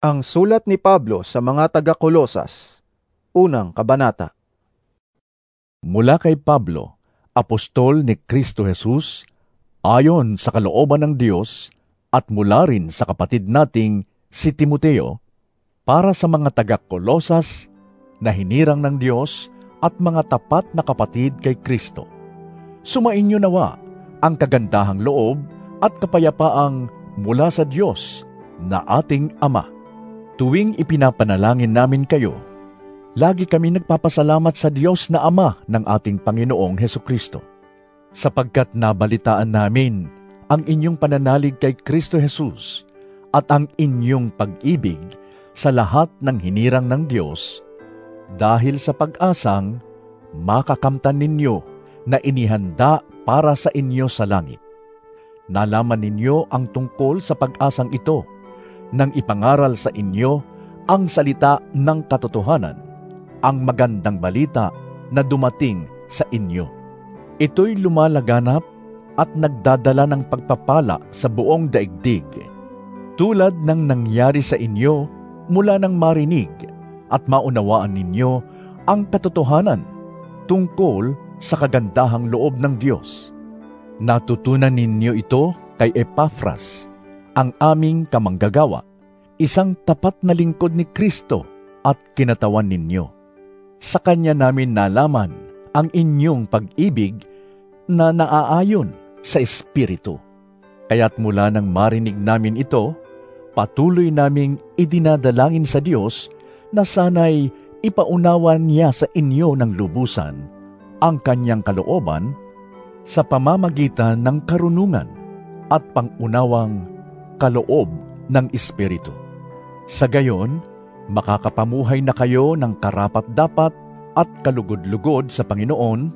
Ang sulat ni Pablo sa mga taga-Kolosas, unang kabanata. Mula kay Pablo, apostol ni Kristo Jesus, ayon sa kalooban ng Diyos, at mula rin sa kapatid nating si Timoteo, para sa mga taga-Kolosas na hinirang ng Diyos at mga tapat na kapatid kay Kristo. Sumainyo nawa ang kagandahang loob at kapayapaang mula sa Diyos na ating Ama. Tuwing ipinapanalangin namin kayo, lagi kami nagpapasalamat sa Diyos na Ama ng ating Panginoong Hesukristo, sapagkat nabalitaan namin ang inyong pananalig kay Kristo Jesus at ang inyong pag-ibig sa lahat ng hinirang ng Diyos, dahil sa pag-asang makakamtan ninyo na inihanda para sa inyo sa langit. Nalaman ninyo ang tungkol sa pag-asang ito nang ipangaral sa inyo ang salita ng katotohanan, ang magandang balita na dumating sa inyo. Ito'y lumalaganap at nagdadala ng pagpapala sa buong daigdig, tulad ng nangyari sa inyo mula nang marinig at maunawaan ninyo ang katotohanan tungkol sa kagandahang loob ng Diyos. Natutunan ninyo ito kay Epafras, ang aming kamanggagawa, isang tapat na lingkod ni Kristo at kinatawan ninyo. Sa kanya namin nalaman ang inyong pag-ibig na naaayon sa Espiritu. Kaya't mula nang marinig namin ito, patuloy naming idinadalangin sa Diyos na sana'y ipaunawan niya sa inyo ng lubusan ang kanyang kalooban sa pamamagitan ng karunungan at pangunawang kaloob ng Espiritu. Sa gayon, makakapamuhay na kayo ng karapat-dapat at kalugod-lugod sa Panginoon,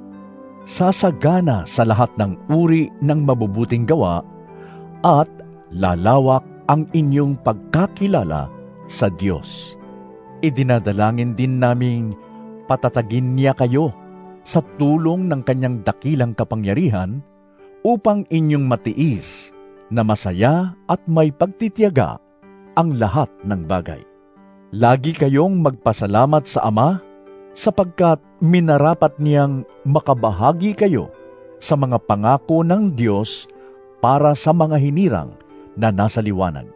sasagana sa lahat ng uri ng mabubuting gawa, at lalawak ang inyong pagkakilala sa Diyos. Idinadalangin din naming patatagin niya kayo sa tulong ng kanyang dakilang kapangyarihan upang inyong matiis na masaya at may pagtitiyaga ang lahat ng bagay. Lagi kayong magpasalamat sa Ama sapagkat minarapat niyang makabahagi kayo sa mga pangako ng Diyos para sa mga hinirang na nasa liwanag.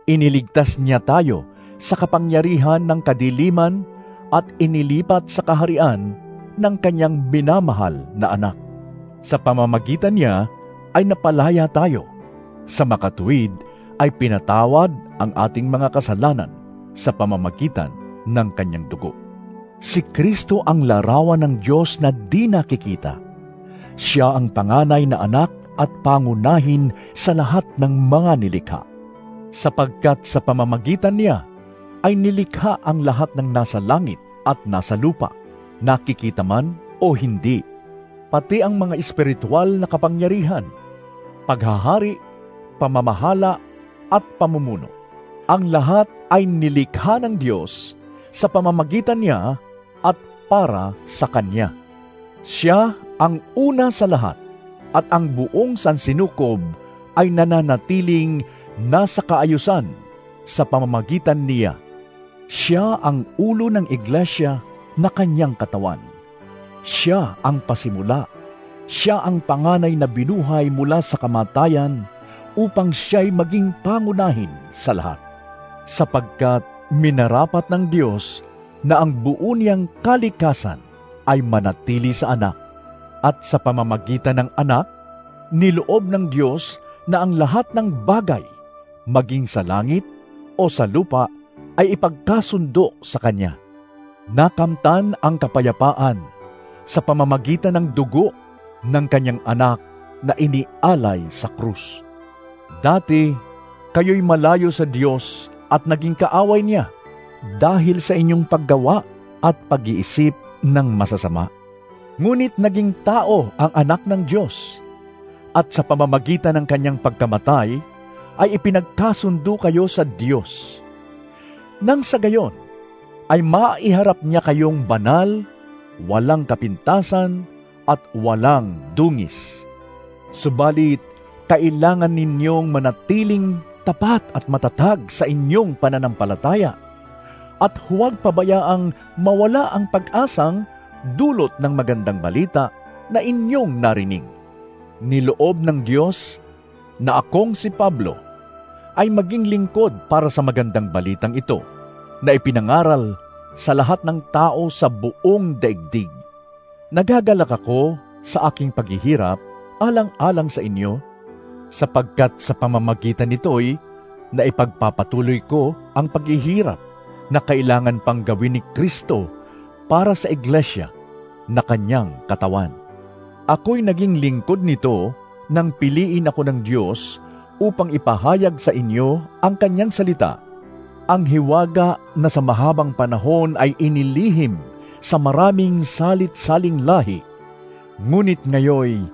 Iniligtas niya tayo sa kapangyarihan ng kadiliman at inilipat sa kaharian ng kanyang minamahal na anak. Sa pamamagitan niya ay napalaya tayo. Sa makatuwid ay pinatawad ang ating mga kasalanan sa pamamagitan ng kanyang dugo. Si Kristo ang larawan ng Diyos na di nakikita. Siya ang panganay na anak at pangunahin sa lahat ng mga nilikha. Sapagkat sa pamamagitan niya ay nilikha ang lahat ng nasa langit at nasa lupa, nakikita man o hindi, pati ang mga espiritual na kapangyarihan, paghahari, pamamahala at pamumuno. Ang lahat ay nilikha ng Diyos sa pamamagitan niya at para sa Kanya. Siya ang una sa lahat at ang buong sansinukob ay nananatiling nasa kaayusan sa pamamagitan niya. Siya ang ulo ng iglesia na Kanyang katawan. Siya ang pasimula. Siya ang panganay na binuhay mula sa kamatayan upang siya'y maging pangunahin sa lahat. Sapagkat minarapat ng Diyos na ang buo niyang kalikasan ay manatili sa anak, at sa pamamagitan ng anak, niloob ng Diyos na ang lahat ng bagay, maging sa langit o sa lupa, ay ipagkasundo sa Kanya. Nakamtan ang kapayapaan sa pamamagitan ng dugo ng Kanyang anak na inialay sa krus. Dati, kayo'y malayo sa Diyos at naging kaaway niya dahil sa inyong paggawa at pag-iisip ng masasama. Ngunit naging tao ang anak ng Diyos, at sa pamamagitan ng kanyang pagkamatay ay ipinagkasundo kayo sa Diyos. Nang sa gayon, ay maiharap niya kayong banal, walang kapintasan, at walang dungis. Subalit, kailangan ninyong manatiling tapat at matatag sa inyong pananampalataya, at huwag pabayaang mawala ang pag-asang dulot ng magandang balita na inyong narinig. Niloob ng Diyos na akong si Pablo ay maging lingkod para sa magandang balitang ito na ipinangaral sa lahat ng tao sa buong daigdig. Nagagalak ako sa aking paghihirap alang-alang sa inyo, sapagkat sa pamamagitan nito'y na ipagpapatuloy ko ang paghihirap na kailangan pang gawin ni Kristo para sa iglesia na kanyang katawan. Ako'y naging lingkod nito nang piliin ako ng Diyos upang ipahayag sa inyo ang kanyang salita. Ang hiwaga na sa mahabang panahon ay inilihim sa maraming salit-saling lahi, ngunit ngayoy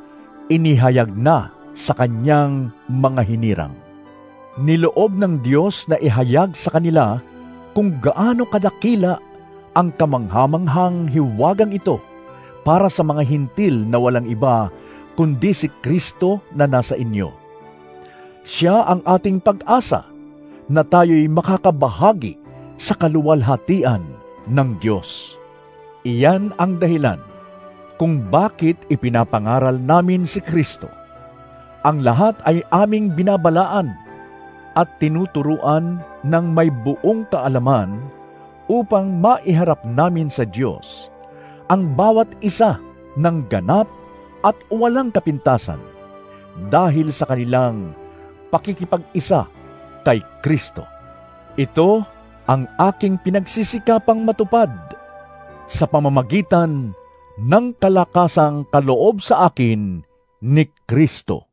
inihayag na sa kanyang mga hinirang. Niloob ng Diyos na ihayag sa kanila kung gaano kadakila ang kamanghamanghang hiwagang ito para sa mga hintil na walang iba kundi si Kristo na nasa inyo. Siya ang ating pag-asa na tayo'y makakabahagi sa kaluwalhatian ng Diyos. Iyan ang dahilan kung bakit ipinapangaral namin si Kristo. Ang lahat ay aming binabalaan at tinuturuan ng may buong kaalaman upang maiharap namin sa Diyos ang bawat isa ng ganap at walang kapintasan dahil sa kanilang pakikipag-isa kay Kristo. Ito ang aking pinagsisikapang matupad sa pamamagitan ng kalakasang kaloob sa akin ni Kristo.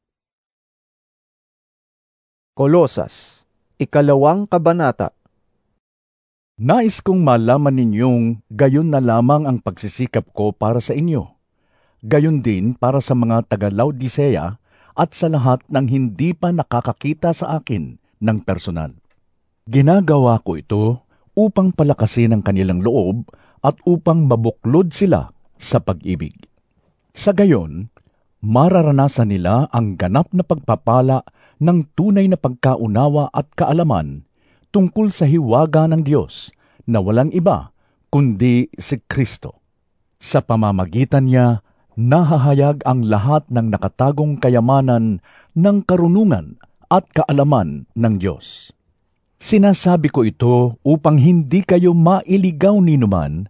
Kolosas, 2 kabanata. Nais kong malaman ninyong gayon na lamang ang pagsisikap ko para sa inyo. Gayon din para sa mga taga-Laodicea at sa lahat ng hindi pa nakakakita sa akin ng personal. Ginagawa ko ito upang palakasin ang kanilang loob at upang mabuklod sila sa pag-ibig. Sa gayon, mararanasan nila ang ganap na pagpapala ng tunay na pagkaunawa at kaalaman tungkol sa hiwaga ng Diyos na walang iba kundi si Kristo. Sa pamamagitan niya, nahahayag ang lahat ng nakatagong kayamanan ng karunungan at kaalaman ng Diyos. Sinasabi ko ito upang hindi kayo mailigaw ninuman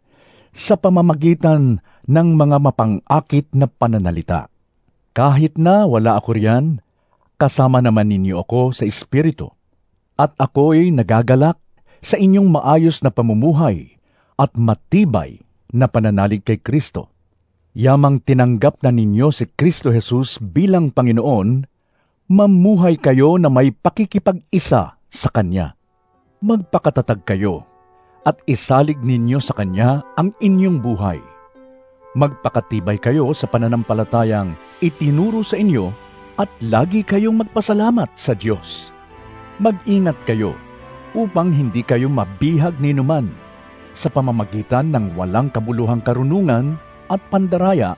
sa pamamagitan ng mga mapang-akit na pananalita. Kahit na wala ako riyan, kasama naman ninyo ako sa Espiritu, at ako'y nagagalak sa inyong maayos na pamumuhay at matibay na pananalig kay Kristo. Yamang tinanggap na ninyo si Kristo Jesus bilang Panginoon, mamuhay kayo na may pakikipag-isa sa Kanya. Magpakatatag kayo at isalig ninyo sa Kanya ang inyong buhay. Magpakatibay kayo sa pananampalatayang itinuro sa inyo at lagi kayong magpasalamat sa Diyos. Mag-ingat kayo upang hindi kayo mabihag ninuman sa pamamagitan ng walang kabuluhang karunungan at pandaraya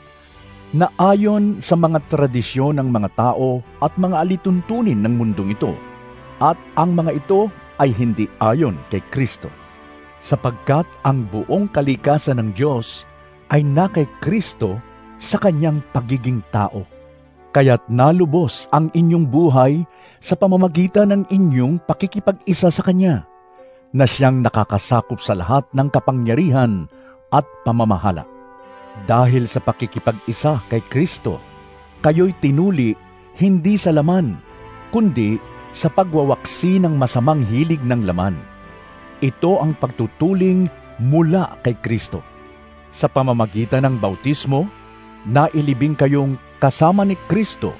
na ayon sa mga tradisyon ng mga tao at mga alituntunin ng mundong ito, at ang mga ito ay hindi ayon kay Kristo, sapagkat ang buong kalikasan ng Diyos ay na kay Kristo sa kanyang pagiging tao. Kaya't nalubos ang inyong buhay sa pamamagitan ng inyong pakikipag-isa sa Kanya, na siyang nakakasakop sa lahat ng kapangyarihan at pamamahala. Dahil sa pakikipag-isa kay Kristo, kayo'y tinuli hindi sa laman, kundi sa pagwawaksi ng masamang hilig ng laman. Ito ang pagtutuling mula kay Kristo. Sa pamamagitan ng bautismo, nailibing kayong kasama ni Kristo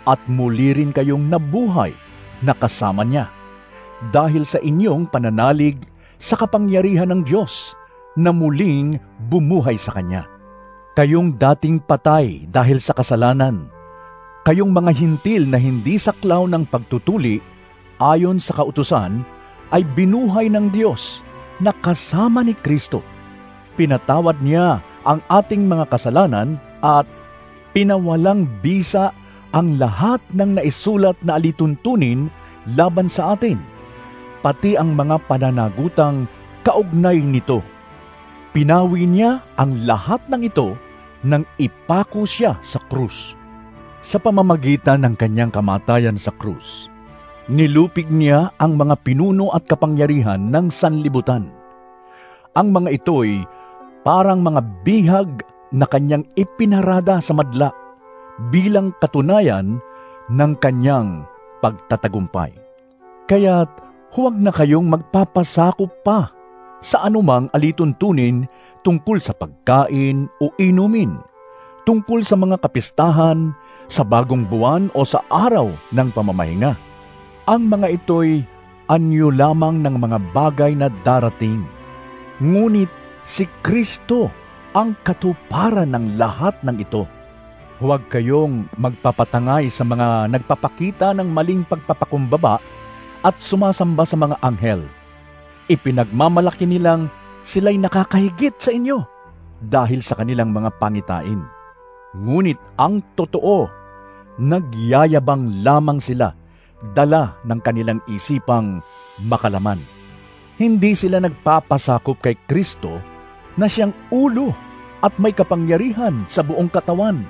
at muli rin kayong nabuhay na kasama niya dahil sa inyong pananalig sa kapangyarihan ng Diyos na muling bumuhay sa Kanya. Kayong dating patay dahil sa kasalanan, kayong mga hintil na hindi saklaw ng pagtutuli ayon sa kautusan, ay binuhay ng Diyos na kasama ni Kristo. Pinatawad niya ang ating mga kasalanan at pinawalang bisa ang lahat ng naisulat na alituntunin laban sa atin, pati ang mga pananagutang kaugnay nito. Pinawi niya ang lahat ng ito nang ipako siya sa krus. Sa pamamagitan ng kanyang kamatayan sa krus, nilupig niya ang mga pinuno at kapangyarihan ng sanlibutan. Ang mga ito'y parang mga bihag na kanyang ipinarada sa madla bilang katunayan ng kanyang pagtatagumpay. Kaya't huwag na kayong magpapasakop pa sa anumang alituntunin tungkol sa pagkain o inumin, tungkol sa mga kapistahan, sa bagong buwan o sa araw ng pamamahinga. Ang mga ito'y anyo lamang ng mga bagay na darating. Ngunit si Kristo ang katuparan ng lahat ng ito. Huwag kayong magpapatangay sa mga nagpapakita ng maling pagpapakumbaba at sumasamba sa mga anghel. Ipinagmamalaki nilang sila'y nakakahigit sa inyo dahil sa kanilang mga pangitain. Ngunit ang totoo, nagyayabang lamang sila, dala ng kanilang isipang makalaman. Hindi sila nagpapasakop kay Kristo na siyang ulo at may kapangyarihan sa buong katawan.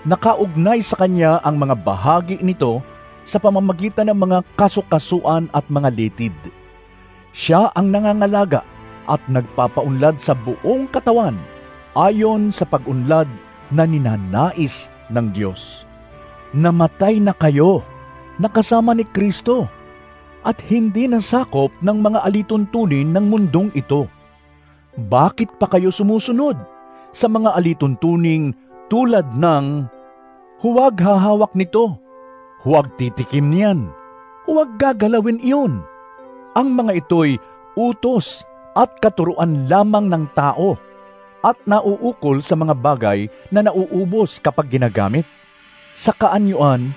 Nakaugnay sa kanya ang mga bahagi nito sa pamamagitan ng mga kasukasuan at mga litid. Siya ang nangangalaga at nagpapaunlad sa buong katawan ayon sa pag-unlad na ninanais ng Diyos. Namatay na kayo, nakasama ni Kristo, at hindi nasakop ng mga alituntunin ng mundong ito. Bakit pa kayo sumusunod sa mga alituntuning tulad ng huwag hahawak nito, huwag titikim niyan, huwag gagalawin iyon? Ang mga ito'y utos at katuruan lamang ng tao at nauukol sa mga bagay na nauubos kapag ginagamit. Sa kaanyuan,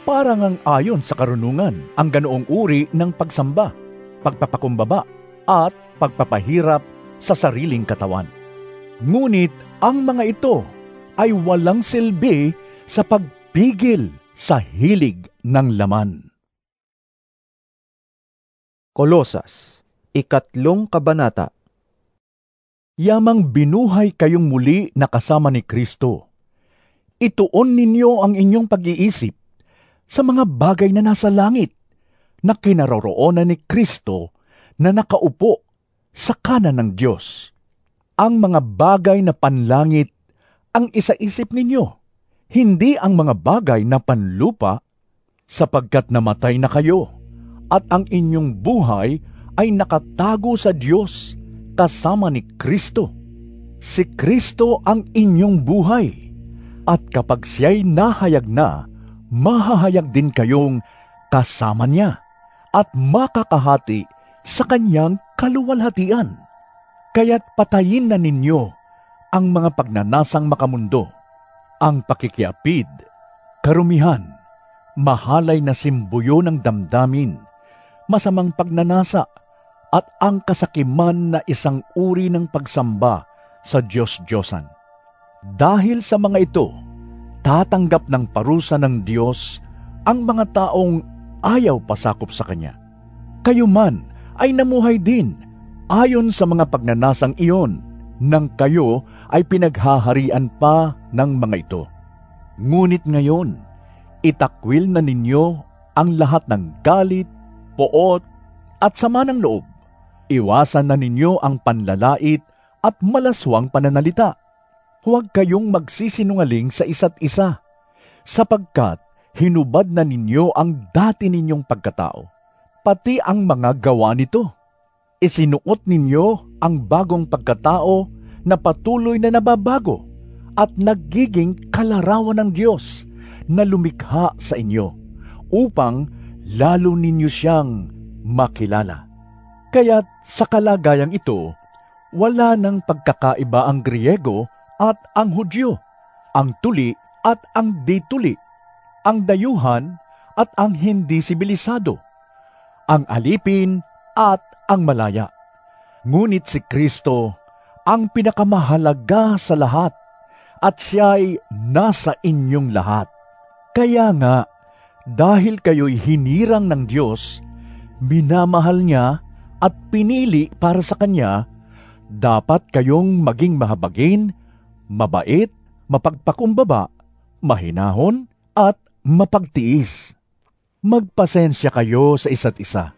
parang ang ayon sa karunungan ang ganoong uri ng pagsamba, pagpapakumbaba at pagpapahirap sa sariling katawan. Ngunit ang mga ito ay walang silbi sa pagpigil sa hilig ng laman. Kolosas, 3 kabanata. Yamang binuhay kayong muli na kasama ni Kristo. Ituon ninyo ang inyong pag-iisip sa mga bagay na nasa langit, na kinaroroonan ni Kristo na nakaupo sa kanan ng Diyos. Ang mga bagay na panlangit ang isaisip ninyo, hindi ang mga bagay na panlupa, sapagkat namatay na kayo, at ang inyong buhay ay nakatago sa Diyos kasama ni Kristo. Si Kristo ang inyong buhay, at kapag siya'y nahayag na, mahahayag din kayong kasama niya at makakahati sa kanyang kaluwalhatian. Kaya't patayin na ninyo ang mga pagnanasang makamundo, ang pakikiapid, karumihan, mahalay na simbuyo ng damdamin, masamang pagnanasa, at ang kasakiman na isang uri ng pagsamba sa Diyos-Diyosan. Dahil sa mga ito, tatanggap ng parusa ng Diyos ang mga taong ayaw pasakop sa Kanya. Kayo man ay namuhay din ayon sa mga pagnanasang iyon, nang kayo ay pinaghaharian pa ng mga ito. Ngunit ngayon, itakwil na ninyo ang lahat ng galit, poot, at sama ng loob. Iwasan na ninyo ang panlalait at malaswang pananalita. Huwag kayong magsisinungaling sa isa't isa, sapagkat hinubad na ninyo ang dati ninyong pagkatao, pati ang mga gawa nito. Isinuot ninyo ang bagong pagkatao na patuloy na nababago at nagiging kalarawan ng Diyos na lumikha sa inyo, upang lalo ninyo siyang makilala. Kaya't sa kalagayang ito, wala nang pagkakaiba ang Griego at ang Hudyo, ang tuli at ang di-tuli, ang dayuhan at ang hindi sibilisado, ang alipin at ang malaya. Ngunit si Kristo ang pinakamahalaga sa lahat, at siya'y nasa inyong lahat. Kaya nga, Dahil kayo'y hinirang ng Diyos, minamahal niya at pinili para sa Kanya, dapat kayong maging mahabagin, mabait, mapagpakumbaba, mahinahon, at mapagtiis. Magpasensya kayo sa isa't isa.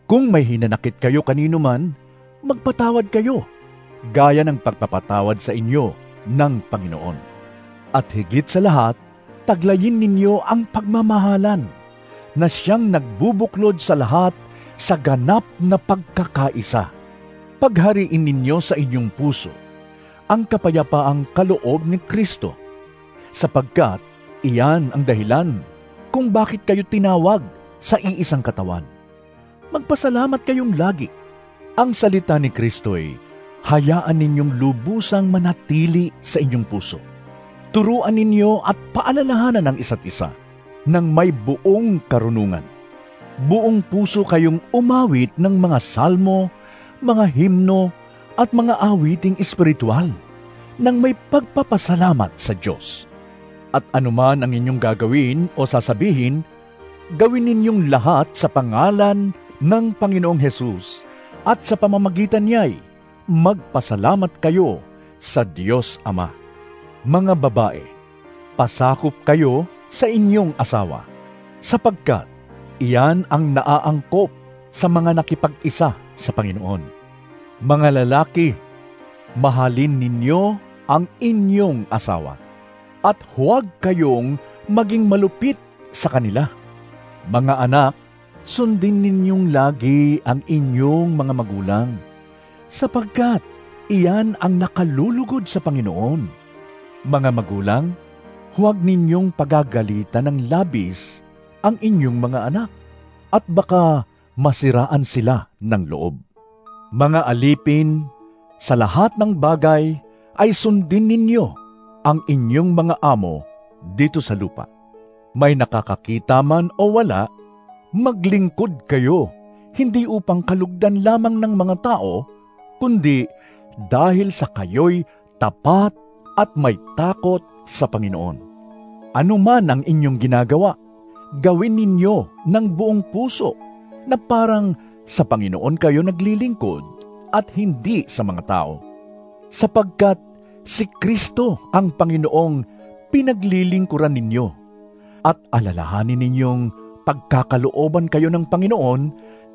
Kung may hinanakit kayo kanino man, magpatawad kayo, gaya ng pagpapatawad sa inyo ng Panginoon. At higit sa lahat, taglayin ninyo ang pagmamahalan na siyang nagbubuklod sa lahat sa ganap na pagkakaisa. Paghariin ninyo sa inyong puso ang kapayapaang kaloob ni Kristo, sapagkat iyan ang dahilan kung bakit kayo tinawag sa iisang katawan. Magpasalamat kayong lagi. Ang salita ni Kristo ay hayaan ninyong lubusang manatili sa inyong puso. Turuan ninyo at paalalahanan ang isa't isa ng may buong karunungan. Buong puso kayong umawit ng mga salmo, mga himno, at mga awiting espiritual nang may pagpapasalamat sa Diyos. At anuman ang inyong gagawin o sasabihin, gawin ninyong lahat sa pangalan ng Panginoong Hesus, at sa pamamagitan niya'y magpasalamat kayo sa Diyos Ama. Mga babae, pasakop kayo sa inyong asawa, sapagkat iyan ang naaangkop sa mga nakipag-isa sa Panginoon. Mga lalaki, mahalin ninyo ang inyong asawa, at huwag kayong maging malupit sa kanila. Mga anak, sundin ninyong lagi ang inyong mga magulang, sapagkat iyan ang nakalulugod sa Panginoon. Mga magulang, huwag ninyong pagagalitan ng labis ang inyong mga anak, at baka masiraan sila ng loob. Mga alipin, sa lahat ng bagay ay sundin ninyo ang inyong mga amo dito sa lupa. May nakakakita man o wala, maglingkod kayo, hindi upang kalugdan lamang ng mga tao, kundi dahil sa kayo'y tapat at may takot sa Panginoon. Ano man ang inyong ginagawa, gawin ninyo ng buong puso, na parang sa Panginoon kayo naglilingkod at hindi sa mga tao. Sapagkat si Kristo ang Panginoong pinaglilingkuran ninyo, at alalahanin ninyong pagkakalooban kayo ng Panginoon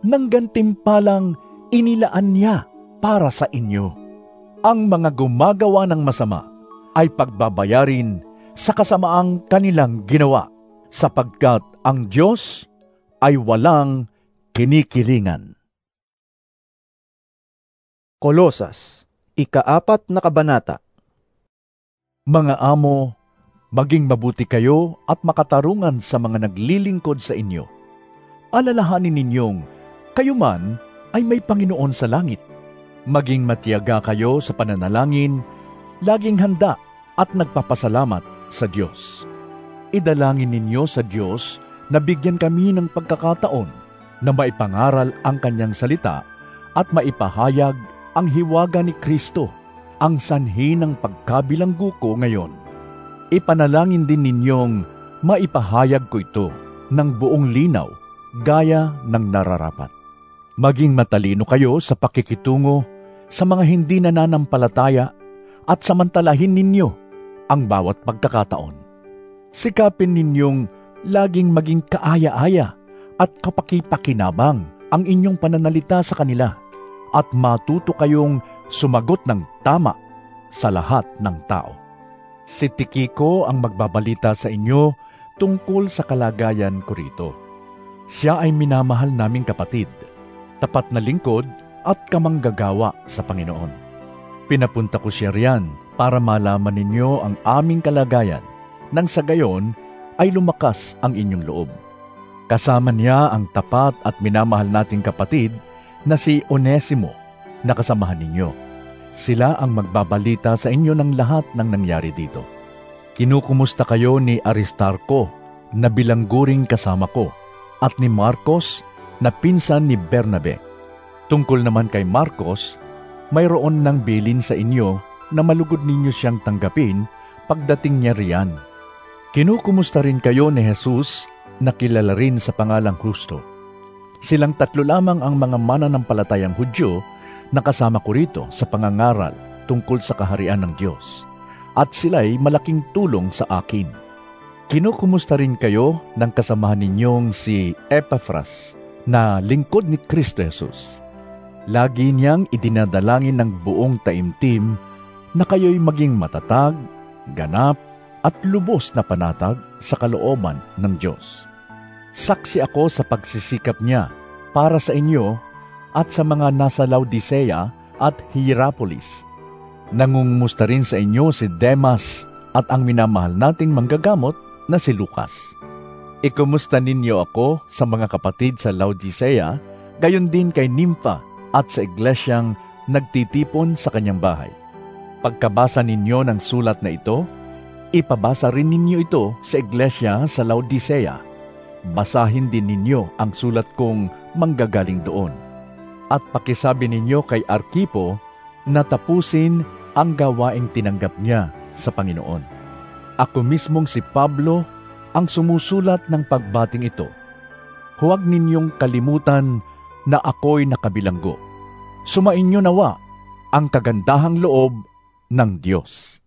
ng gantimpalang inilaan niya para sa inyo. Ang mga gumagawa ng masama ay pagbabayarin sa kasamaang kanilang ginawa, sapagkat ang Diyos ay walang kinikilingan. Kolosas, 4 na kabanata. Mga amo, maging mabuti kayo at makatarungan sa mga naglilingkod sa inyo. Alalahanin ninyong kayo man ay may Panginoon sa langit. Maging matiyaga kayo sa pananalangin, laging handa at nagpapasalamat sa Diyos. Idalangin ninyo sa Diyos na bigyan kami ng pagkakataon na maipangaral ang Kanyang salita at maipahayag ang hiwaga ni Kristo, ang sanhi ng pagkabilanggo ko ngayon. Ipanalangin din ninyong maipahayag ko ito ng buong linaw, gaya ng nararapat. Maging matalino kayo sa pakikitungo sa mga hindi nananampalataya at samantalahin ninyo ang bawat pagkakataon. Sikapin ninyong laging maging kaaya-aya at kapakipakinabang ang inyong pananalita sa kanila, at matuto kayong sumagot ng tama sa lahat ng tao. Si Tikiko ang magbabalita sa inyo tungkol sa kalagayan ko rito. Siya ay minamahal naming kapatid, tapat na lingkod at kamanggagawa sa Panginoon. Pinapunta ko siya riyan para malaman ninyo ang aming kalagayan, nang sa gayon ay lumakas ang inyong loob. Kasama niya ang tapat at minamahal nating kapatid na si Onesimo na kasamahan ninyo. Sila ang magbabalita sa inyo ng lahat ng nangyari dito. Kinukumusta kayo ni Aristarco na bilangguring kasama ko, at ni Marcos na pinsan ni Bernabe. Tungkol naman kay Marcos, mayroon ng bilin sa inyo na malugod ninyo siyang tanggapin pagdating niya riyan. Kinukumusta rin kayo ni Jesus na kilala rin sa pangalang Husto. Silang tatlo lamang ang mga mananampalatayang Hudyo na kasama ko rito sa pangangaral tungkol sa kaharian ng Diyos. At sila'y malaking tulong sa akin. Kinukumusta rin kayo ng kasamahan ninyong si Epaphras na lingkod ni Kristo Jesus. Lagi niyang idinadalangin ng buong taimtim na kayo'y maging matatag, ganap, at lubos na panatag sa kalooban ng Diyos. Saksi ako sa pagsisikap niya para sa inyo at sa mga nasa Laodicea at Hierapolis. Nangungumusta rin sa inyo si Demas at ang minamahal nating manggagamot na si Lucas. Ikumusta ninyo ako sa mga kapatid sa Laodicea, gayon din kay Nympha at sa iglesyang nagtitipon sa kanyang bahay. Pagkabasa ninyo ng sulat na ito, ipabasa rin ninyo ito sa iglesia sa Laodicea. Basahin din ninyo ang sulat kong manggagaling doon. At pakisabi ninyo kay Arkipo na tapusin ang gawaing tinanggap niya sa Panginoon. Ako mismong si Pablo ang sumusulat ng pagbating ito. Huwag ninyong kalimutan na ako'y nakabilanggo. Sumainyo nawa ang kagandahang loob ng Diyos.